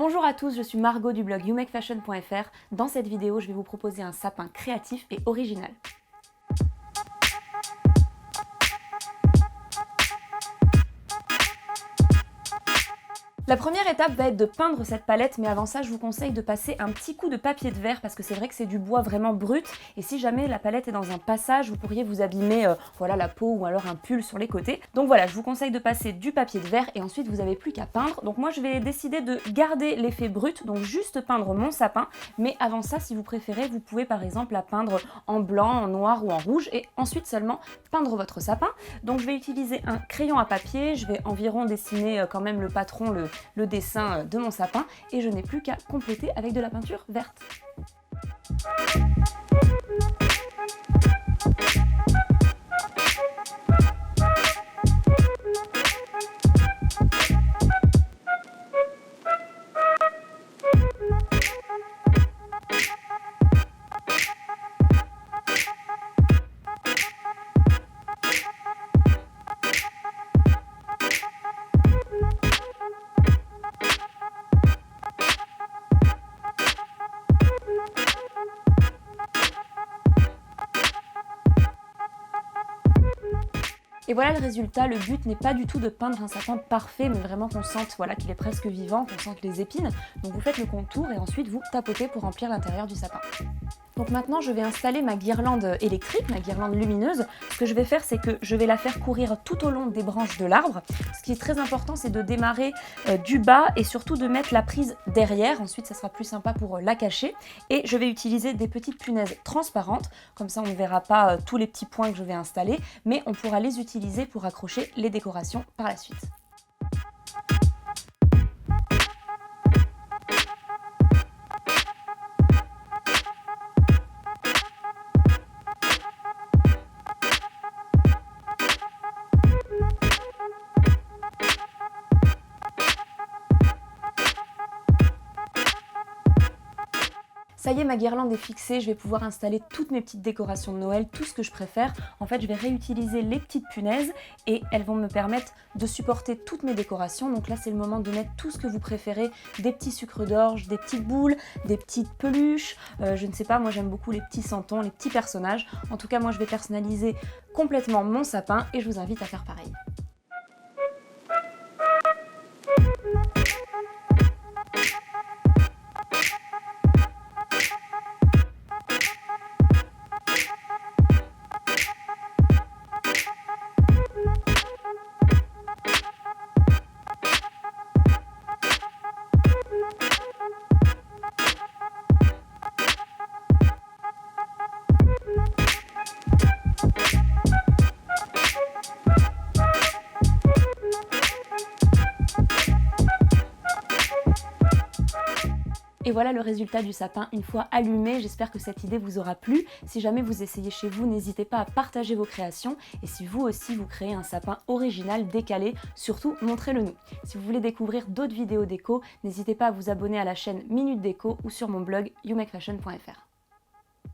Bonjour à tous, je suis Margot du blog youmakefashion.fr. Dans cette vidéo, je vais vous proposer un sapin créatif et original. La première étape va être de peindre cette palette, mais avant ça, je vous conseille de passer un petit coup de papier de verre parce que c'est vrai que c'est du bois vraiment brut et si jamais la palette est dans un passage, vous pourriez vous abîmer voilà, la peau ou alors un pull sur les côtés. Donc voilà, je vous conseille de passer du papier de verre et ensuite vous n'avez plus qu'à peindre. Donc moi, je vais décider de garder l'effet brut, donc juste peindre mon sapin, mais avant ça, si vous préférez, vous pouvez par exemple la peindre en blanc, en noir ou en rouge et ensuite seulement peindre votre sapin. Donc je vais utiliser un crayon à papier, je vais environ dessiner quand même le patron, le dessin de mon sapin et je n'ai plus qu'à compléter avec de la peinture verte. Et voilà le résultat, le but n'est pas du tout de peindre un sapin parfait, mais vraiment qu'on sente voilà, qu'il est presque vivant, qu'on sente les épines. Donc vous faites le contour et ensuite vous tapotez pour remplir l'intérieur du sapin. Donc maintenant je vais installer ma guirlande électrique, ma guirlande lumineuse. Ce que je vais faire, c'est que je vais la faire courir tout au long des branches de l'arbre. Ce qui est très important, c'est de démarrer du bas et surtout de mettre la prise derrière. Ensuite ça sera plus sympa pour la cacher. Et je vais utiliser des petites punaises transparentes, comme ça on ne verra pas tous les petits points que je vais installer, mais on pourra les utiliser pour accrocher les décorations par la suite. Ça y est, ma guirlande est fixée, je vais pouvoir installer toutes mes petites décorations de Noël, tout ce que je préfère. En fait, je vais réutiliser les petites punaises et elles vont me permettre de supporter toutes mes décorations. Donc là, c'est le moment de mettre tout ce que vous préférez, des petits sucres d'orge, des petites boules, des petites peluches, je ne sais pas, moi j'aime beaucoup les petits santons, les petits personnages. En tout cas, moi je vais personnaliser complètement mon sapin et je vous invite à faire pareil. Et voilà le résultat du sapin une fois allumé. J'espère que cette idée vous aura plu. Si jamais vous essayez chez vous, n'hésitez pas à partager vos créations. Et si vous aussi vous créez un sapin original, décalé, surtout montrez-le nous. Si vous voulez découvrir d'autres vidéos déco, n'hésitez pas à vous abonner à la chaîne Minute Déco ou sur mon blog youmakefashion.fr.